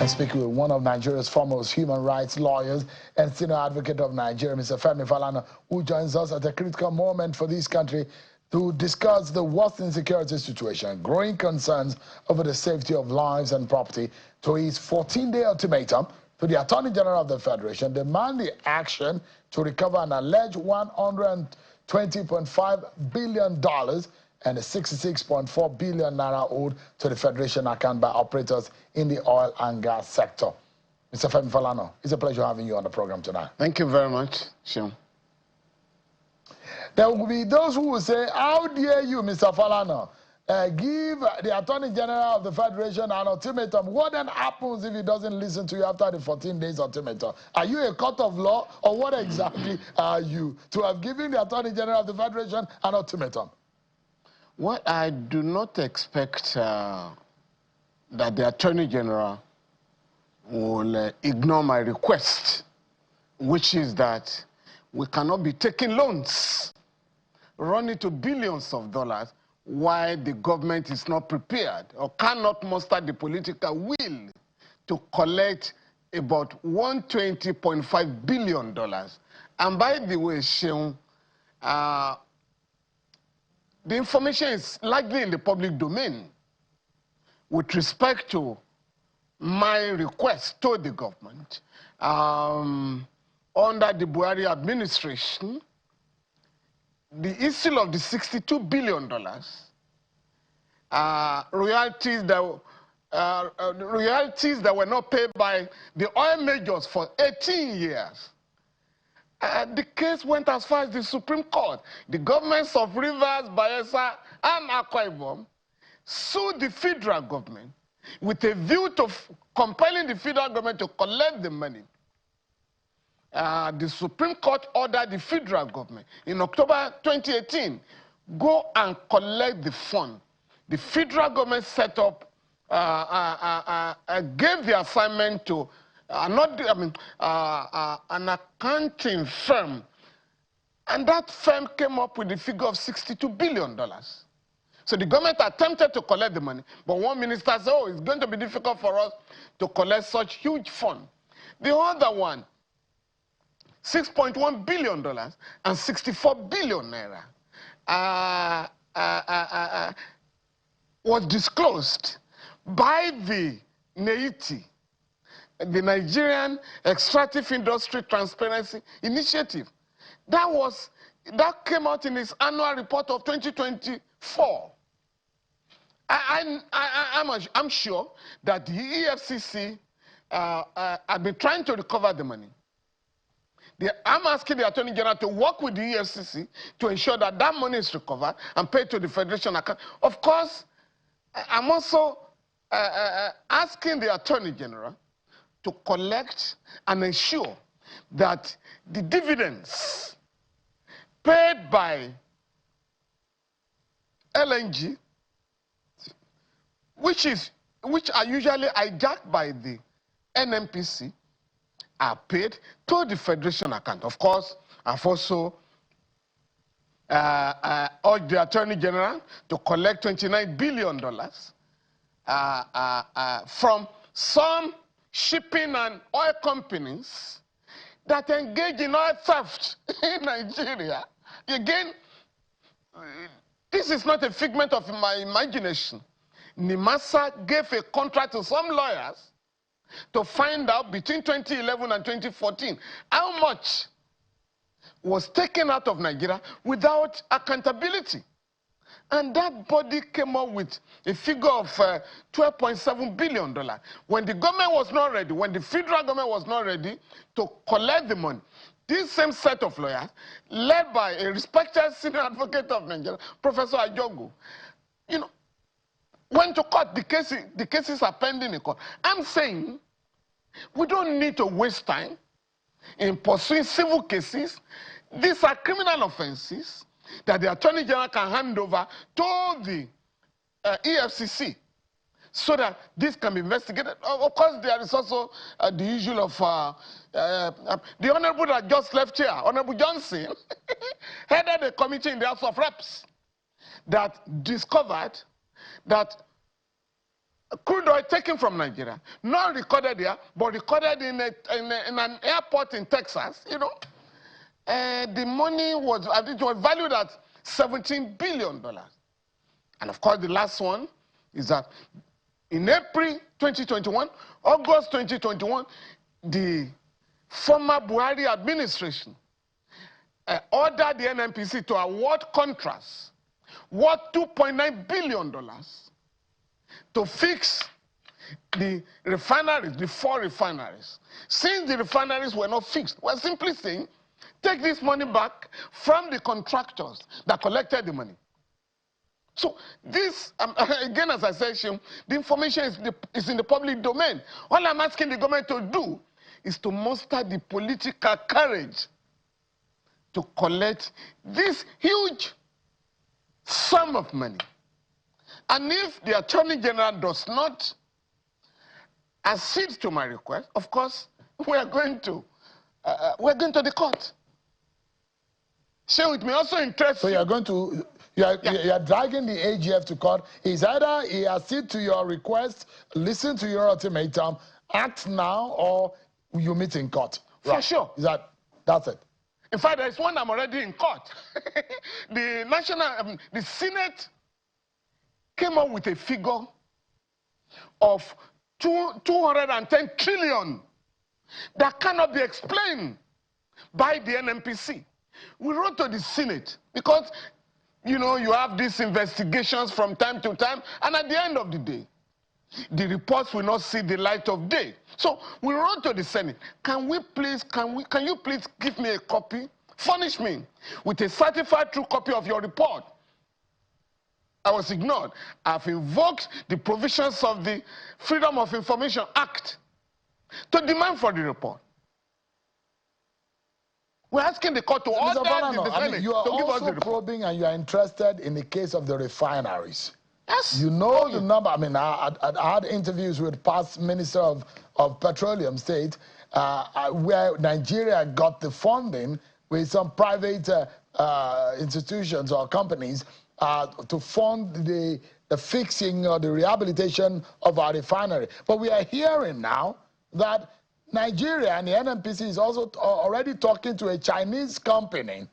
And speaking with one of Nigeria's foremost human rights lawyers and senior advocate of Nigeria, Mr. Falana, who joins us at a critical moment for this country to discuss the worst insecurity situation, growing concerns over the safety of lives and property, to his 14-day ultimatum to the Attorney General of the Federation, demanding action to recover an alleged $120.5 billion and the 66.4 billion naira owed to the Federation account by operators in the oil and gas sector. Mr. Falana, it's a pleasure having you on the program tonight. Thank you very much, Sean. There will be those who will say, how dare you, Mr. Falana, give the Attorney General of the Federation an ultimatum. What then happens if he doesn't listen to you after the 14 days ultimatum? Are you a court of law, or what exactly are you to have given the Attorney General of the Federation an ultimatum? Well, I do not expect that the Attorney General will ignore my request, which is that we cannot be taking loans running to billions of dollars while the government is not prepared or cannot muster the political will to collect about $120.5 billion. And by the way, Sean, the information is largely in the public domain with respect to my request to the government. Under the Buhari administration, the issue of the $62 billion royalties that were not paid by the oil majors for 18 years. The case went as far as the Supreme Court. The governments of Rivers, Bayelsa, and Akwa Ibom sued the federal government with a view to compelling the federal government to collect the money. The Supreme Court ordered the federal government in October 2018, go and collect the fund. The federal government set up, gave the assignment to an accounting firm, and that firm came up with the figure of $62 billion. So the government attempted to collect the money, but one minister said, oh, it's going to be difficult for us to collect such huge fund. The other one, $6.1 billion and 64 billion naira was disclosed by the NEITI, the Nigerian Extractive Industry Transparency Initiative. That came out in its annual report of 2024. I'm sure that the EFCC have been trying to recover the money. I'm asking the Attorney General to work with the EFCC to ensure that that money is recovered and paid to the Federation account. Of course, I'm also asking the Attorney General to collect and ensure that the dividends paid by LNG, which are usually hijacked by the NNPC, are paid to the Federation account. Of course, I've also urged the Attorney General to collect $29 billion from some shipping and oil companies that engage in oil theft in Nigeria. Again, this is not a figment of my imagination. NIMASA gave a contract to some lawyers to find out between 2011 and 2014 how much was taken out of Nigeria without accountability. And that body came up with a figure of $12.7 billion. When the government was not ready, when the federal government was not ready to collect the money, this same set of lawyers, led by a respected senior advocate of Nigeria, Professor Ajogu, went to court. The cases are pending in court. I'm saying we don't need to waste time in pursuing civil cases. These are criminal offenses that the Attorney General can hand over to the EFCC so that this can be investigated. Of course, there is also the issue of the Honorable that just left here, Honorable Johnson, headed a committee in the House of Reps that discovered that crude oil taken from Nigeria, not recorded here, but recorded in an airport in Texas, you know. The money was, I think it was valued at $17 billion. And of course, the last one is that in April 2021, August 2021, the former Buhari administration ordered the NNPC to award contracts worth $2.9 billion to fix the refineries, the 4 refineries. Since the refineries were not fixed, we're simply saying, take this money back from the contractors that collected the money. So this, again, as I said, the information is in the public domain. All I'm asking the government to do is to muster the political courage to collect this huge sum of money. And if the Attorney General does not accede to my request, of course, we're going to the court. So it may also interest you. So you're going to, you're dragging the AGF to court. Is either he accede to your request, listen to your ultimatum, act now, or you meet in court? For sure. That's it? In fact, there's one I'm already in court. The Senate came up with a figure of 210 trillion that cannot be explained by the NNPC. We wrote to the Senate because, you know, you have these investigations from time to time, and at the end of the day, the reports will not see the light of day. So we wrote to the Senate, can you please give me a copy, furnish me with a certified true copy of your report? I was ignored. I've invoked the provisions of the Freedom of Information Act to demand for the report. We're asking the court to order the Senate you are to give us also the report. probing, and you are interested in the case of the refineries. Yes. You know the number. I mean, I had interviews with past Minister of Petroleum State where Nigeria got the funding with some private institutions or companies to fund the fixing or the rehabilitation of our refinery. But we are hearing now that Nigeria and the NNPC is also already talking to a Chinese company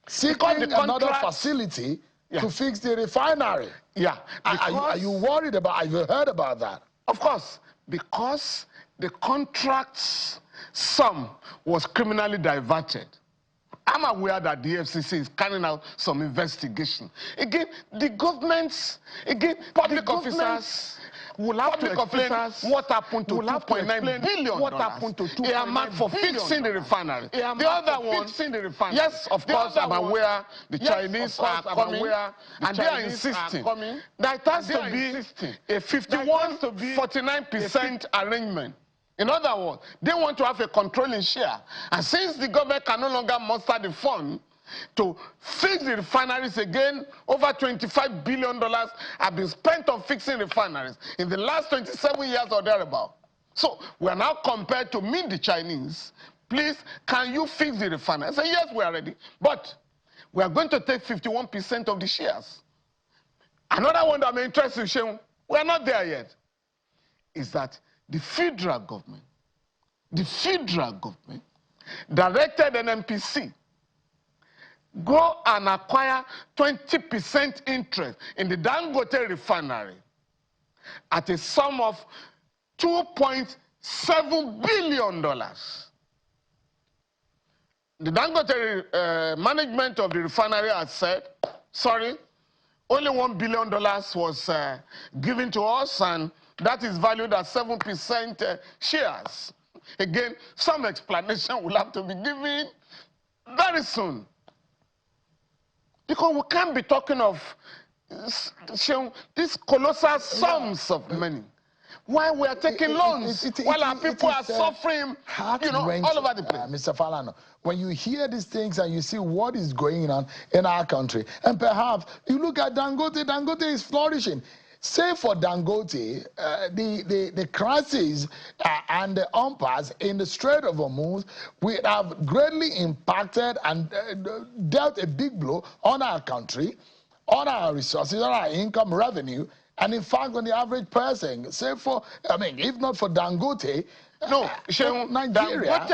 seeking another facility to fix the refinery. Yeah. Are you worried about, have you heard about that? Of course, because the contract's sum was criminally diverted. I'm aware that the FCC is carrying out some investigation. Again, the government's, public officers will have to explain what happened to $2.9 billion. What happened to $2.9 for fixing the refinery. The other one, yes, of course, I'm aware the Chinese are coming, and they are insisting that it has to be a 51-49% arrangement. In other words, they want to have a controlling share. And since the government can no longer muster the fund to fix the refineries again, over $25 billion have been spent on fixing refineries in the last 27 years or thereabout. So we are now compared to meet the Chinese. Please, can you fix the refineries? I say, yes, we are ready. But we are going to take 51% of the shares. Another one that may interest you, Shehu, we are not there yet, is that the federal government directed NNPC go and acquire 20% interest in the Dangote refinery at a sum of $2.7 billion. The Dangote management of the refinery has said, sorry, only $1 billion was given to us, and that is valued at 7% shares. Again, some explanation will have to be given very soon. Because we can't be talking of these colossal sums of money while we are taking loans, while our people are suffering, you know, all over the place. Mr. Falana, when you hear these things and you see what is going on in our country, and perhaps you look at Dangote, Dangote is flourishing. Say for Dangote, the crisis and the impasse in the Strait of Hormuz would have greatly impacted and dealt a big blow on our country, on our resources, on our income, revenue, And in fact, on the average person, say for, I mean, if not for Dangote, no, Nigeria,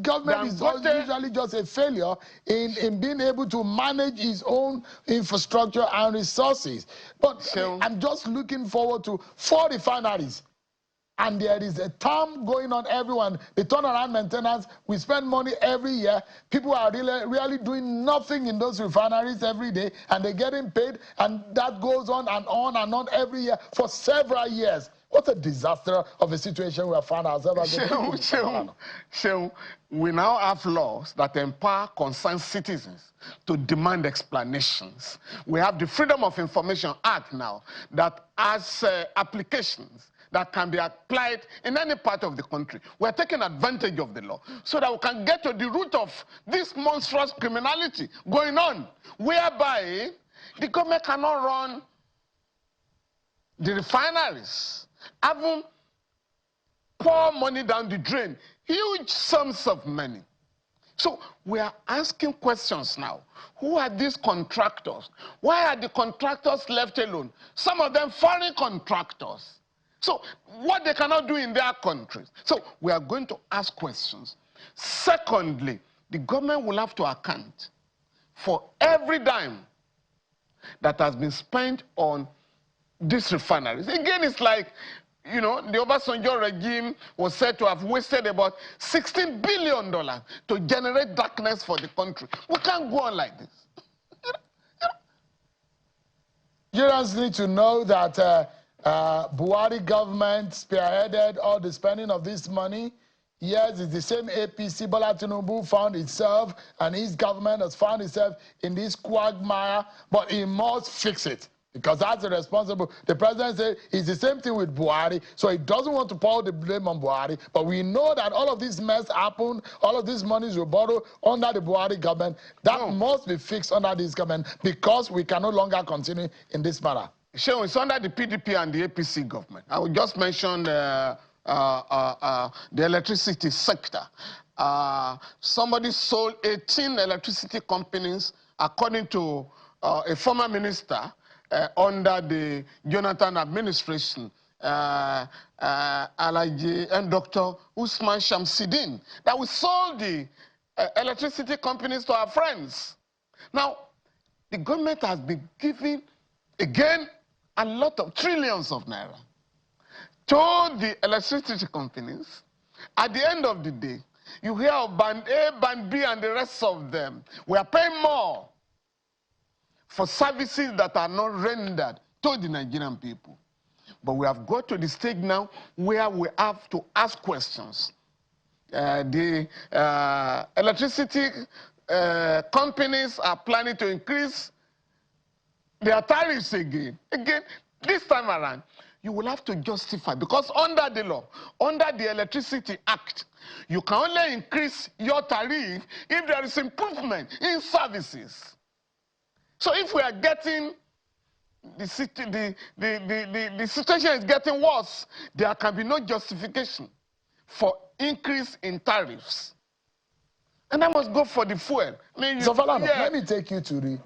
government is usually just a failure in being able to manage its own infrastructure and resources. But I mean, I'm just looking forward to 4 refineries. And there is a term going on everyone. The turnaround maintenance, we spend money every year. People are really doing nothing in those refineries every day, and they're getting paid, and that goes on and on and on every year for several years. What a disaster of a situation we have found ourselves. We now have laws that empower concerned citizens to demand explanations. We have the Freedom of Information Act now that has applications that can be applied in any part of the country. We're taking advantage of the law so that we can get to the root of this monstrous criminality going on, whereby the government cannot run the refineries, having pour money down the drain, huge sums of money. So we are asking questions now. Who are these contractors? Why are the contractors left alone? Some of them foreign contractors. So what they cannot do in their countries. So we are going to ask questions. Secondly, the government will have to account for every dime that has been spent on these refineries. Again, it's like, you know, the Obasanjo regime was said to have wasted about $16 billion to generate darkness for the country. We can't go on like this. You just need to know that Buhari government spearheaded all the spending of this money. Yes, it's the same APC Bola Tinubu found itself, and his government has found itself in this quagmire, but he must fix it. Because that's the responsible. The president said it's the same thing with Buhari, so he doesn't want to pour the blame on Buhari. But we know that all of this mess happened, all of these monies were borrowed under the Buhari government. That must be fixed under this government because we can no longer continue in this manner. Sure, it's under the PDP and the APC government. I will just mention the electricity sector. Somebody sold 18 electricity companies, according to a former minister, under the Jonathan administration, Alaji and Dr. Usman Shamsidin, that we sold the electricity companies to our friends. Now, the government has been giving, again, a lot of trillions of naira to the electricity companies. At the end of the day, you hear of Band A, Band B, and the rest of them. We are paying more for services that are not rendered to the Nigerian people. But we have got to the stage now where we have to ask questions. The electricity companies are planning to increase their tariffs again. Again, this time around, you will have to justify, because under the law, under the Electricity Act, you can only increase your tariff if there is improvement in services. So if we are getting, the situation is getting worse, there can be no justification for increase in tariffs. And I must go for the fuel. I mean, so Falana, let me take you to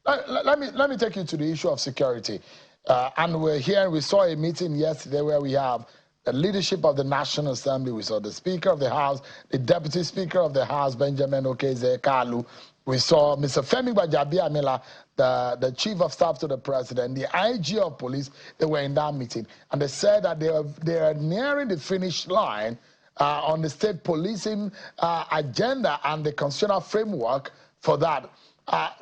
let me take you to the issue of security. And we saw a meeting yesterday where we have the leadership of the National Assembly. We saw the Speaker of the House, the Deputy Speaker of the House, Benjamin Okeze-Kalu. We saw Mr. Femi Gbajabiamila, the Chief of Staff to the President, the IG of Police. They were in that meeting. And they said that they are nearing the finish line on the state policing agenda and the constitutional framework for that.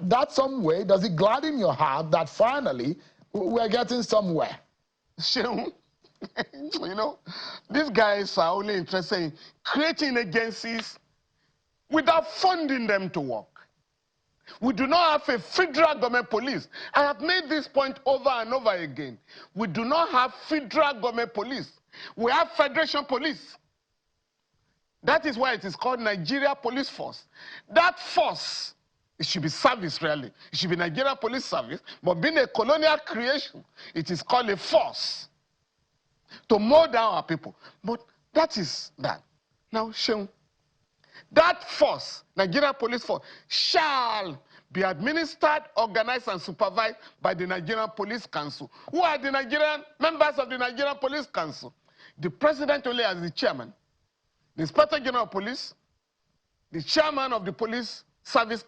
That some way, does it gladden your heart that finally we're getting somewhere? Sure. You know, these guys are only interested in creating agencies without funding them to work. We do not have a federal government police. I have made this point over and over again. We do not have federal government police. We have Federation Police. That is why it is called Nigeria Police Force. That force, it should be service, really. It should be Nigeria Police Service, but being a colonial creation, it is called a force to mold down our people. But that is that. Now, Sheung, that force, Nigeria Police Force, shall be administered, organized, and supervised by the Nigerian Police Council. Who are the Nigerian members of the Nigerian Police Council? The president only as the chairman, the Inspector General of Police, the chairman of the Police Service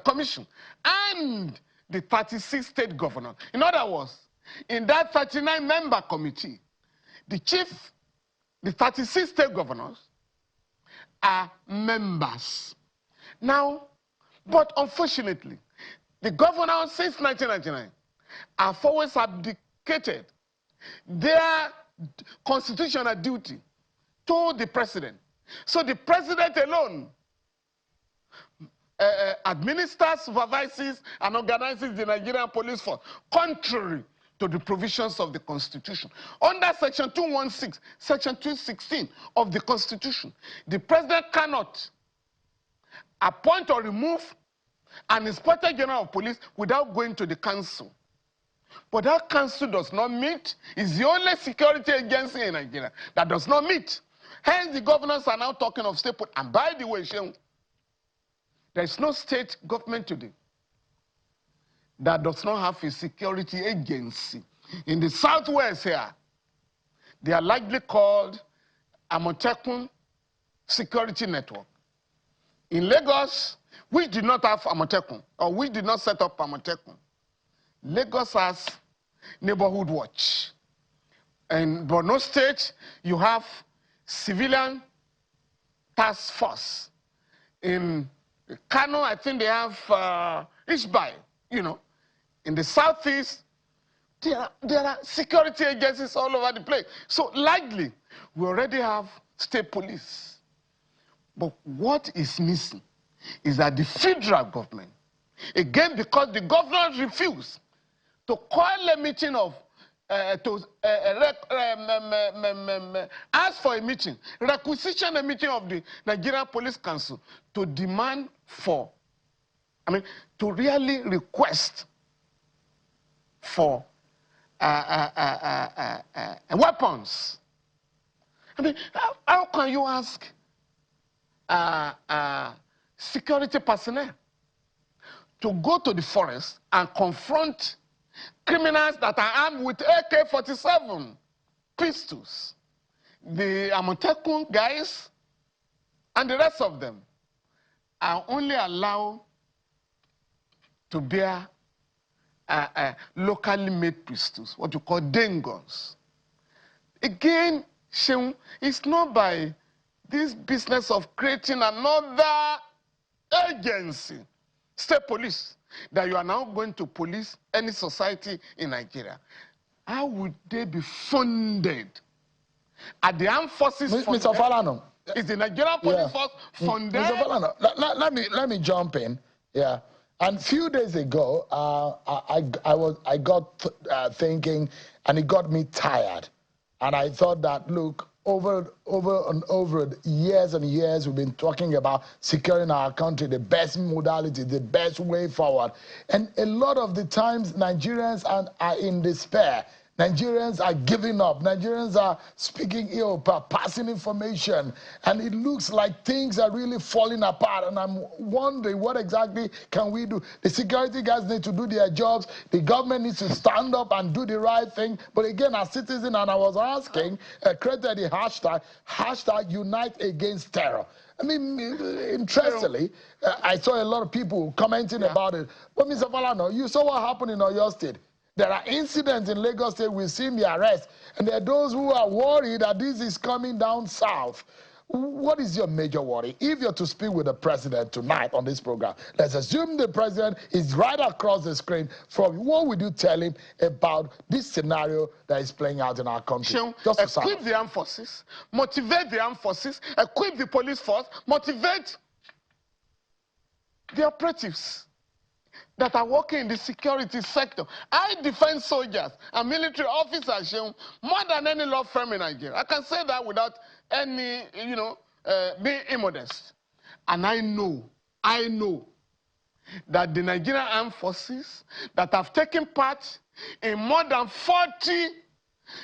Commission, and the 36 state governors. In other words, in that 39-member committee, the 36 state governors are members. Now, but unfortunately, the governors since 1999 have always abdicated their constitutional duty to the president. So the president alone administers, supervises, and organizes the Nigerian police force, contrary to the provisions of the Constitution. Under Section 216, Section 216 of the Constitution, the president cannot appoint or remove an Inspector General of Police without going to the council. But that council does not meet. It's the only security agency in Nigeria that does not meet. Hence, the governors are now talking of state police. And by the way, there is no state government today that does not have a security agency. In the southwest here, they are likely called Amotekun Security Network. In Lagos, we did not have Amotekun, or we did not set up Amotekun. Lagos has Neighborhood Watch. In Borno State, you have Civilian Task Force. In Kano, I think they have Ishbai, you know. In the southeast, there are security agencies all over the place. So likely, we already have state police. But what is missing is that the federal government, again, because the governors refuse to call a meeting of, ask for a meeting, requisition a meeting of the Nigerian Police Council to demand for, to really request for weapons. How can you ask security personnel to go to the forest and confront criminals that are armed with AK-47 pistols? The Amotekun guys and the rest of them are only allowed to bear locally made pistols, what you call dengons. Again, it's not by this business of creating another agency, state police, that you are now going to police any society in Nigeria. How would they be funded? Are the armed forces funded? Mr. Falana. Is the Nigerian police force funded? Mr. Falana, let me jump in. Yeah. And a few days ago, I got thinking, and it got me tired. And I thought that, look, over and over years and years, we've been talking about securing our country, the best modality, the best way forward. And a lot of the times, Nigerians are in despair. Nigerians are giving up. Nigerians are speaking ill, passing information. And it looks like things are really falling apart. And I'm wondering, what exactly can we do? The security guys need to do their jobs. The government needs to stand up and do the right thing. But again, as citizens, and I was asking, created the hashtag Unite Against Terror. I mean, interestingly, I saw a lot of people commenting about it. But Mr. Falana, you saw what happened in Oyo State. There are incidents in Lagos State, we've seen the arrest, and there are those who are worried that this is coming down south. What is your major worry? If you're to speak with the president tonight on this program, let's assume the president is right across the screen from you. What would you tell him about this scenario that is playing out in our country? Equip the armed forces, motivate the armed forces, equip the police force, motivate the operatives that are working in the security sector. I defend soldiers and military officers more than any law firm in Nigeria. I can say that without any, being immodest. And I know that the Nigerian armed forces that have taken part in more than 40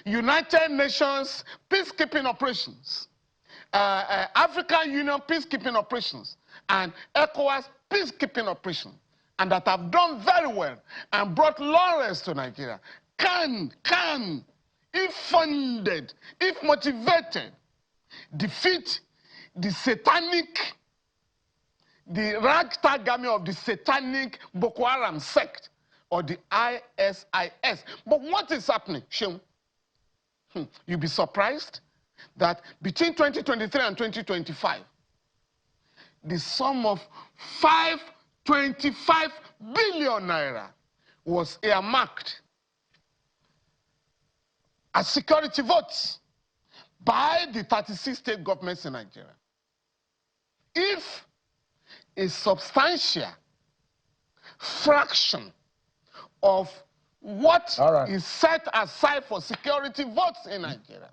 United Nations peacekeeping operations, African Union peacekeeping operations, and ECOWAS peacekeeping operations, and that have done very well and brought laurels to Nigeria can, if funded, if motivated, defeat the ragtag army of the satanic Boko Haram sect or the ISIS. But what is happening, Sheung? You'll be surprised that between 2023 and 2025, the sum of 525 billion naira was earmarked as security votes by the 36 state governments in Nigeria. If a substantial fraction of what is set aside for security votes in Nigeria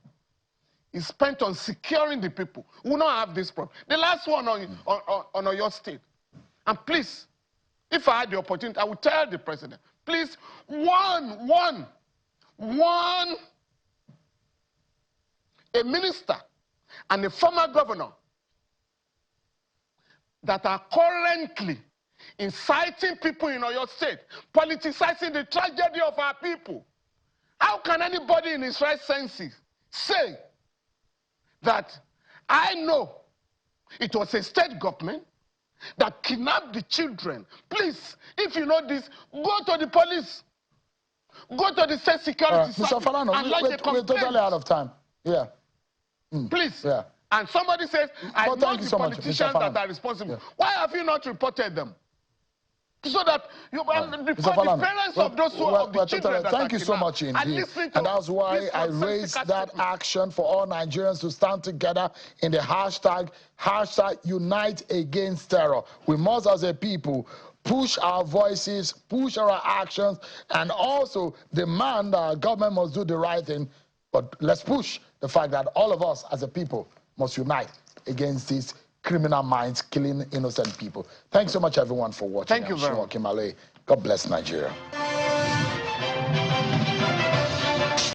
is spent on securing the people, we will not have this problem. The last one on your state. And please, if I had the opportunity, I would tell the president, please, one, a minister and a former governor that are currently inciting people in your state, politicizing the tragedy of our people. How can anybody in his right senses say that I know it was a state government that kidnapped the children? Please, if you know this, go to the police. Go to the state security service. Mr. Falana, we're totally out of time. Yeah. Please. Yeah. And somebody says, I know the politicians that are responsible. Yeah. Why have you not reported them? So that you report the parents of those who are the children that thank you so much indeed. And that's why I raised that action for all Nigerians to stand together in the hashtag Unite Against Terror. We must, as a people, push our voices, push our actions, and also demand that our government must do the right thing. But let's push the fact that all of us as a people must unite against these criminal minds killing innocent people. Thanks so much, everyone, for watching. Thank you very much. God bless Nigeria.